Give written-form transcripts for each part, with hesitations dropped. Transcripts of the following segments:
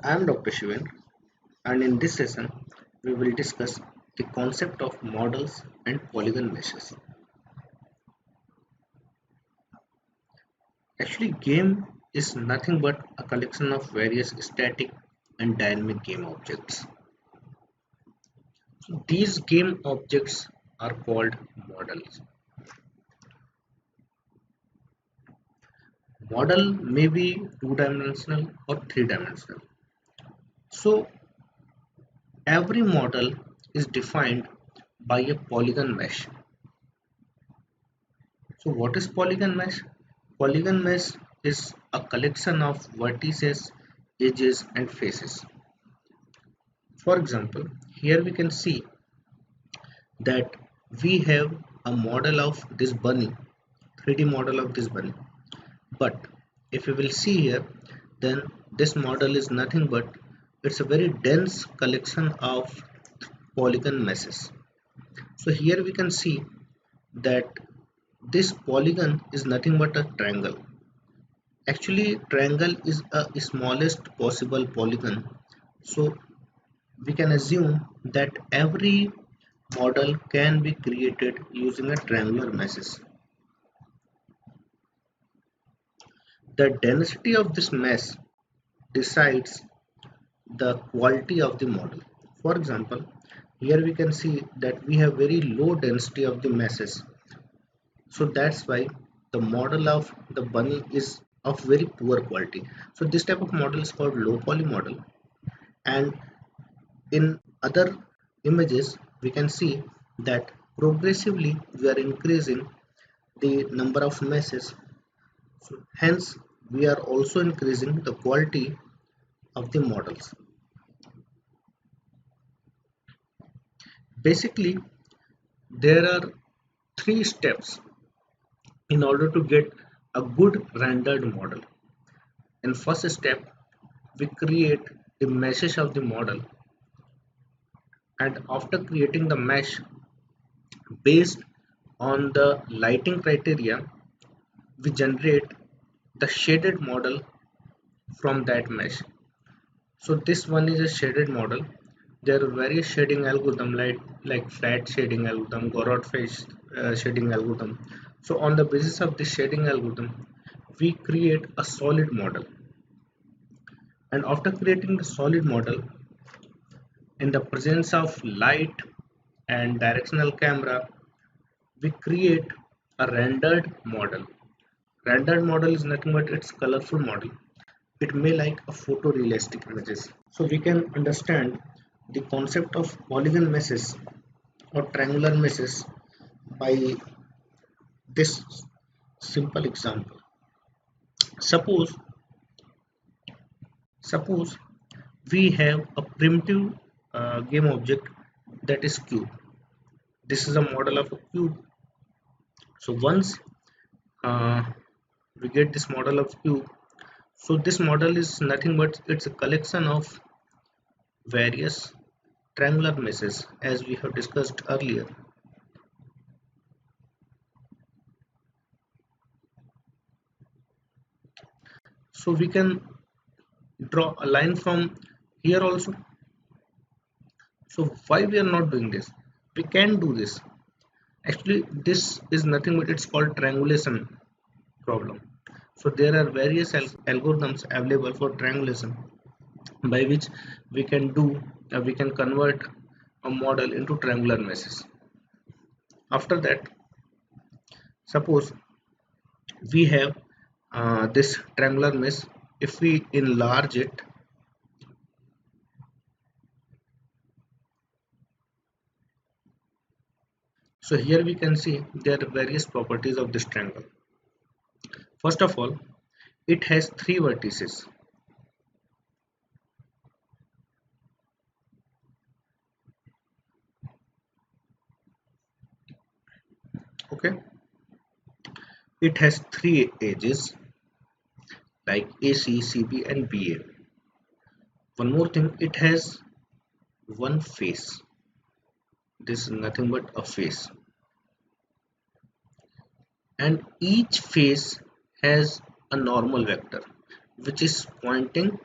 I am Dr. Shiven, and in this session, we will discuss the concept of models and polygon meshes. Actually, game is nothing but a collection of various static and dynamic game objects. So these game objects are called models. Model may be two-dimensional or three-dimensional. So every model is defined by a polygon mesh. So what is polygon mesh? Polygon mesh is a collection of vertices, edges and faces. For example, here we can see that we have a model of this bunny, 3D model of this bunny. But if you will see here, then this model is nothing but it's a very dense collection of polygon meshes. So here we can see that this polygon is nothing but a triangle. Actually, triangle is a smallest possible polygon. So we can assume that every model can be created using a triangular meshes. The density of this mesh decides the quality of the model. For example, here we can see that we have very low density of the meshes. So that's why the model of the bunny is of very poor quality. So this type of model is called low poly model. And in other images, we can see that progressively we are increasing the number of meshes. So hence, we are also increasing the quality of the models. Basically, there are three steps in order to get a good rendered model. In first step, we create the meshes of the model, and after creating the mesh based on the lighting criteria, we generate the shaded model from that mesh. So this one is a shaded model. There are various shading algorithm like flat shading algorithm, Gouraud face shading algorithm. So on the basis of this shading algorithm, we create a solid model. And after creating the solid model, in the presence of light and directional camera, we create a rendered model. Rendered model is nothing but its colorful model. It may like a photorealistic images. So we can understand the concept of polygon meshes or triangular meshes by this simple example. Suppose suppose we have a primitive game object that is cube. This is a model of a cube. So once uh, we get this model of cube, so this model is nothing but it's a collection of various triangular meshes as we have discussed earlier. So we can draw a line from here also. So why we are not doing this? We can do this. Actually, this is nothing but it's called triangulation problem. So there are various algorithms available for triangulation by which we can convert a model into triangular meshes. After that, suppose we have this triangular mesh. If we enlarge it, so here we can see there are various properties of this triangle. First of all, it has three vertices. Okay, it has three edges like AC, CB, and BA. One more thing, it has one face. This is nothing but a face, and each face has a normal vector which is pointing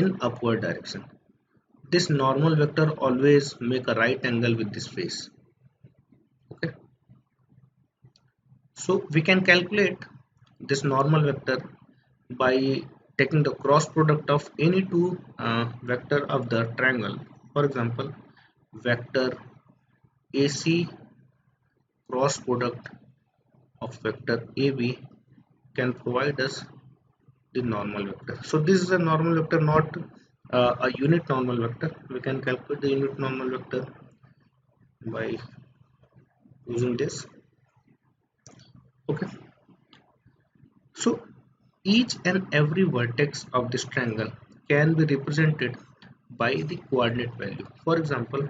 in upward direction. This normal vector always make a right angle with this face. Okay, so we can calculate this normal vector by taking the cross product of any two vector of the triangle. For example, vector AC cross product of vector AB can provide us the normal vector. So this is a normal vector, not a unit normal vector. We can calculate the unit normal vector by using this. Okay, so each and every vertex of this triangle can be represented by the coordinate value. For example,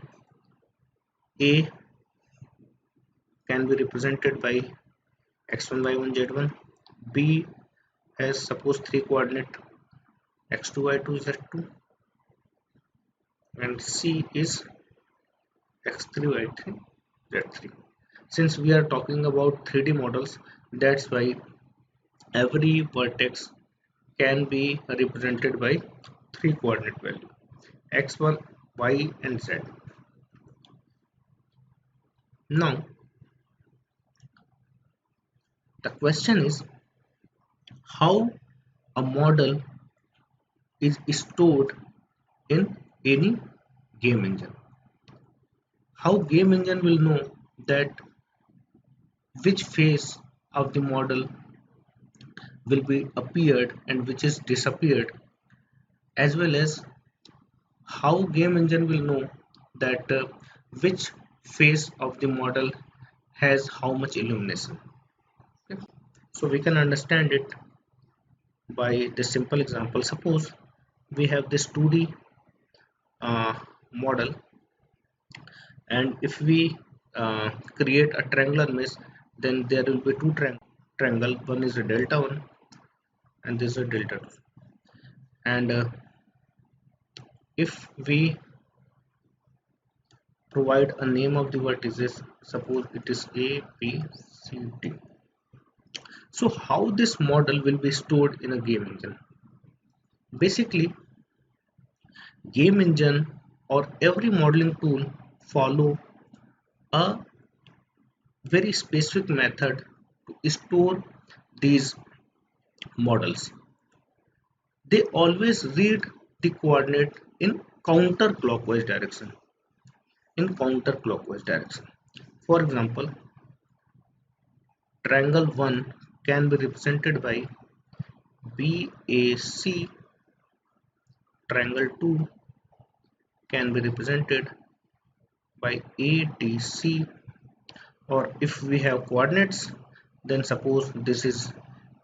A can be represented by x1, y1, z1. B has suppose three coordinate x2, y2, z2, and C is x3, y3, z3. Since we are talking about 3D models, that's why every vertex can be represented by three coordinate value x1, y and z. Now the question is how a model is stored in any game engine. How game engine will know that which phase of the model will be appeared and which is disappeared, as well as how game engine will know that which phase of the model has how much illumination. Okay. So we can understand it by this simple example. Suppose we have this 2D model, and if we create a triangular mesh, then there will be two triangle. One is a delta 1 and this is a delta 2. And if we provide a name of the vertices, suppose it is A, B, C, D. So how this model will be stored in a game engine? Basically, game engine or every modeling tool follow a very specific method to store these models. They always read the coordinate in counterclockwise direction. For example, triangle 1 can be represented by BAC, triangle 2 can be represented by ADC, or if we have coordinates, then suppose this is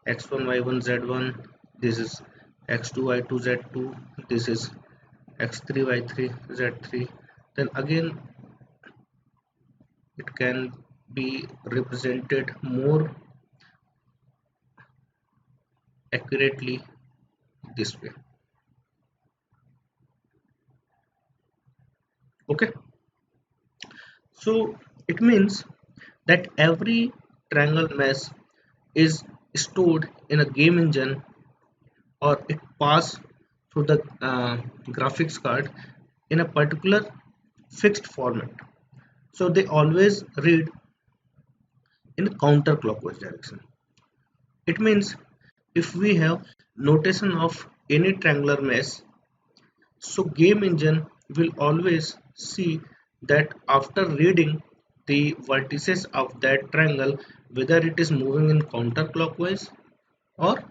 x1, y1, z1, this is x2, y2, z2, this is x3, y3, z3, then again it can be represented more accurately this way. Okay, so it means that every triangle mesh is stored in a game engine, or it pass through the graphics card in a particular fixed format. So they always read in counterclockwise direction. It means if we have notation of any triangular mesh, so game engine will always see that after reading the vertices of that triangle, whether it is moving in counterclockwise or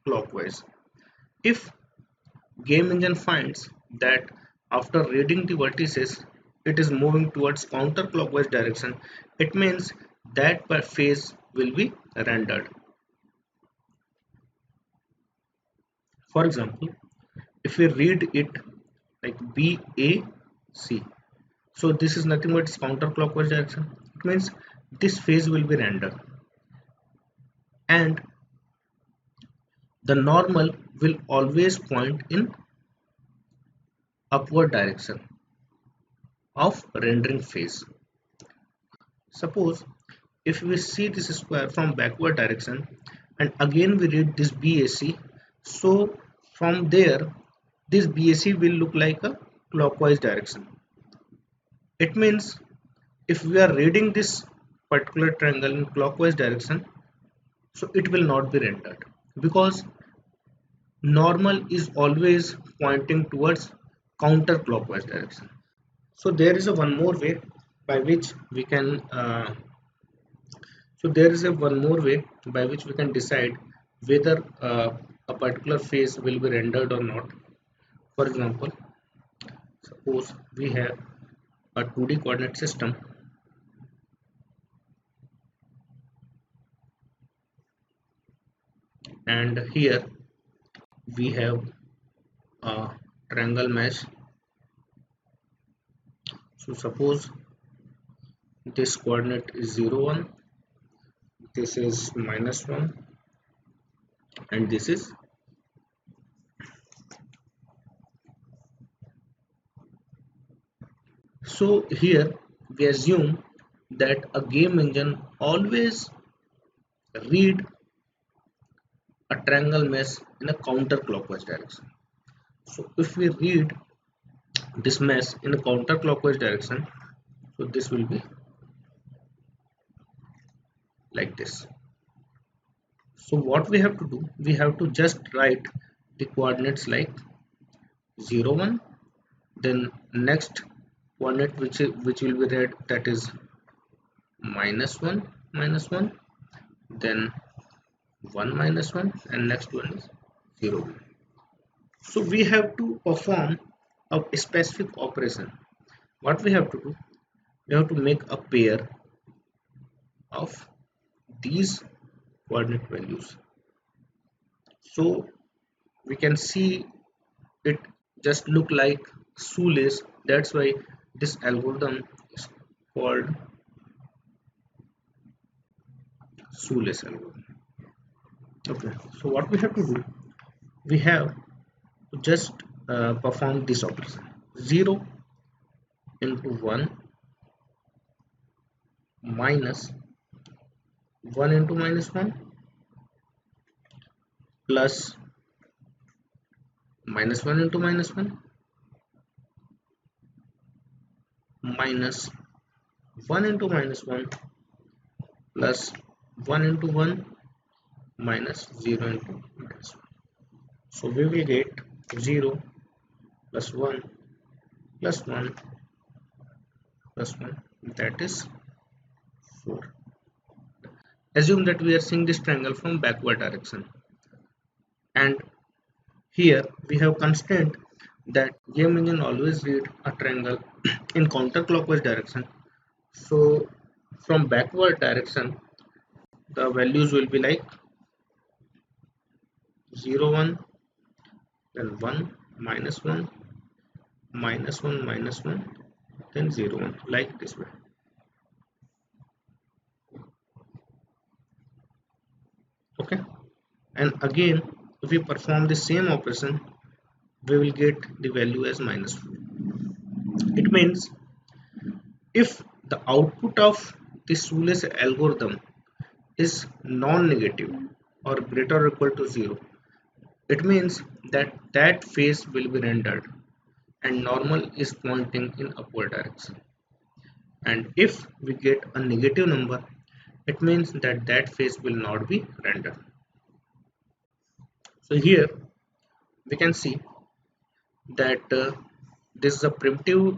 clockwise. If game engine finds that after reading the vertices it is moving towards counterclockwise direction, it means that phase will be rendered. For example, if we read it like BAC, so this is nothing but counterclockwise direction. It means this phase will be rendered, and the normal will always point in upward direction of rendering phase. Suppose if we see this square from backward direction and again we read this BAC, so from there this BAC will look like a clockwise direction. It means if we are reading this particular triangle in clockwise direction, so it will not be rendered because normal is always pointing towards counterclockwise direction. So there is a one more way by which we can one more way by which we can decide whether a particular face will be rendered or not. For example, suppose we have a 2D coordinate system, and here we have a triangle mesh. So suppose this coordinate is 0 1, this is minus 1, and this is. So here we assume that a game engine always read a triangle mesh in a counterclockwise direction. So if we read this mesh in a counterclockwise direction, so this will be like this. So what we have to do, we have to just write the coordinates like 0 1, then next coordinate which will be read, that is minus 1, then 1 minus 1, and next one is 0. So we have to perform a specific operation. What we have to do, we have to make a pair of these coordinate values. So we can see it just look like shoelace. That's why this algorithm is called shoelace algorithm. Okay, so what we have to do, we have to just perform this operation: 0 into 1 minus 1 into minus 1 plus minus 1 into minus 1 minus 1 into minus 1 plus 1 into 1 minus 0 into minus 1. So we will get 0 plus 1 plus 1 plus 1, that is 4. Assume that we are seeing this triangle from backward direction, and here we have constraint that game engine always read a triangle in counterclockwise direction. So from backward direction the values will be like 0 1, then 1 minus 1 minus 1 minus 1, then 0 1, like this way. Okay, and again if we perform the same operation, we will get the value as minus 4. It means if the output of the shoelace algorithm is non-negative or greater or equal to 0, it means that that face will be rendered and normal is pointing in upward direction. And if we get a negative number, it means that that face will not be rendered. So here we can see that this is a primitive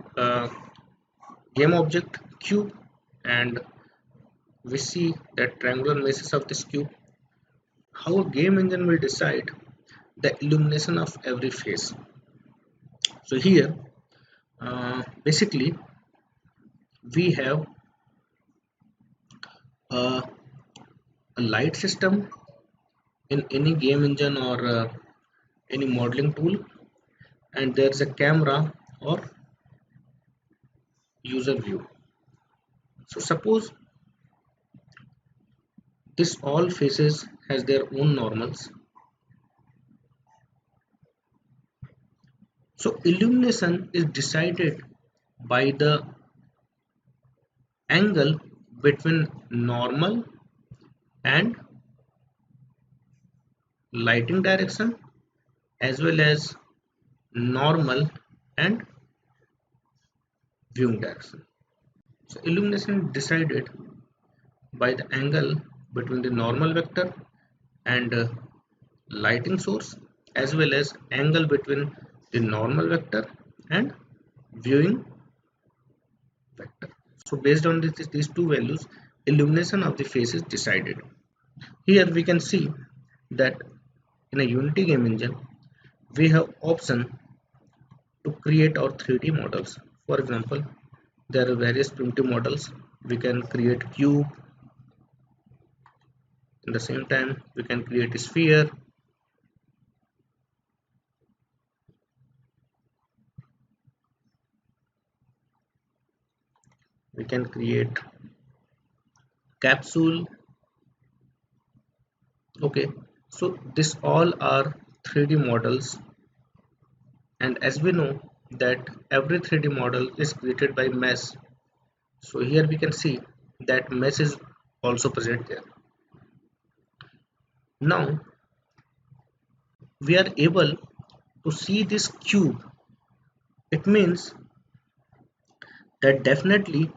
game object cube, and we see that triangular meshes of this cube. How a game engine will decide the illumination of every face. So here basically we have a, a light system in any game engine or any modeling tool, and there's a camera or user view. So suppose this all faces has their own normals. So illumination is decided by the angle between normal and lighting direction as well as normal and viewing direction. So illumination is decided by the angle between the normal vector and lighting source, as well as angle between the normal vector and viewing vector. So based on these two values, illumination of the face is decided. Here we can see that in a Unity game engine, we have option to create our 3D models. For example, there are various primitive models. We can create cube. In the same time, we can create a sphere. We can create capsule. Okay, so this all are 3D models, and as we know that every 3D model is created by mesh. So here we can see that mesh is also present there. Now we are able to see this cube. It means that definitely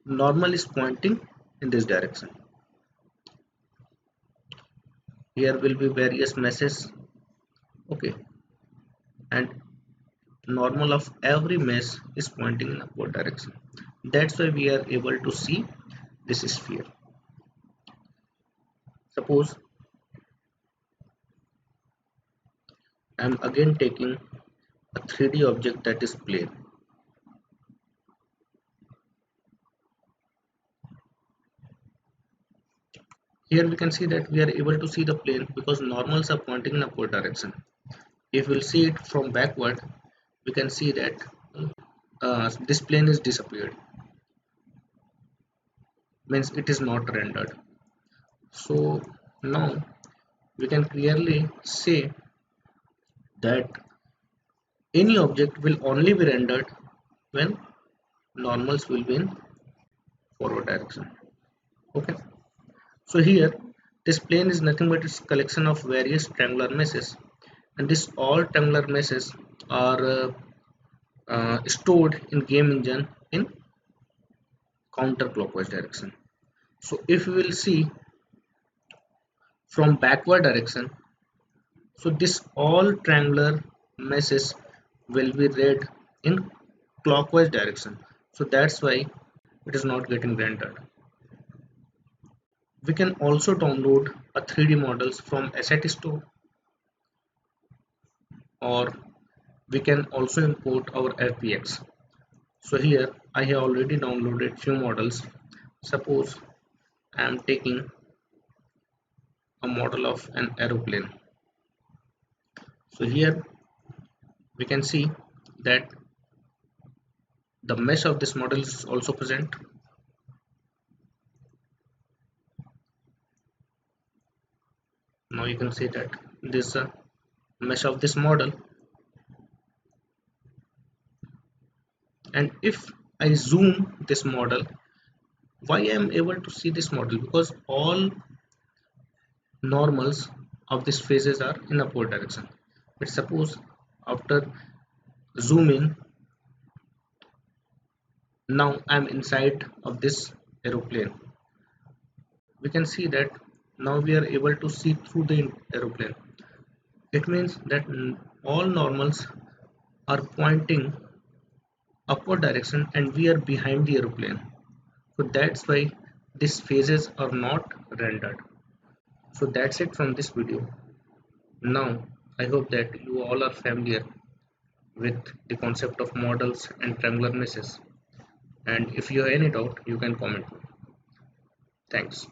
normal is pointing in this direction. Here will be various meshes. Okay, and normal of every mesh is pointing in upward direction. That's why we are able to see this sphere. Suppose I'm again taking a 3D object that is plane. Here we can see that we are able to see the plane because normals are pointing in upward direction. If we'll see it from backward, we can see that this plane is disappeared, means it is not rendered. So now we can clearly say that any object will only be rendered when normals will be in forward direction. Okay, so here this plane is nothing but its collection of various triangular meshes, and this all triangular meshes are stored in game engine in counterclockwise direction. So if we will see from backward direction, so this all triangular meshes will be read in clockwise direction. So that's why it is not getting rendered. We can also download a 3D models from Asset Store, or we can also import our FBX. So here I have already downloaded few models. Suppose I am taking a model of an aeroplane. So here we can see that the mesh of this model is also present. Now you can see that this mesh of this model, and if I zoom this model, why I am able to see this model? Because all normals of these phases are in upward direction. But suppose after zoom in, now I am inside of this aeroplane. We can see that now we are able to see through the aeroplane. It means that all normals are pointing upward direction and we are behind the aeroplane. So that's why these phases are not rendered. So that's it from this video. Now I hope that you all are familiar with the concept of models and triangular meshes, and if you have any doubt you can comment. Thanks.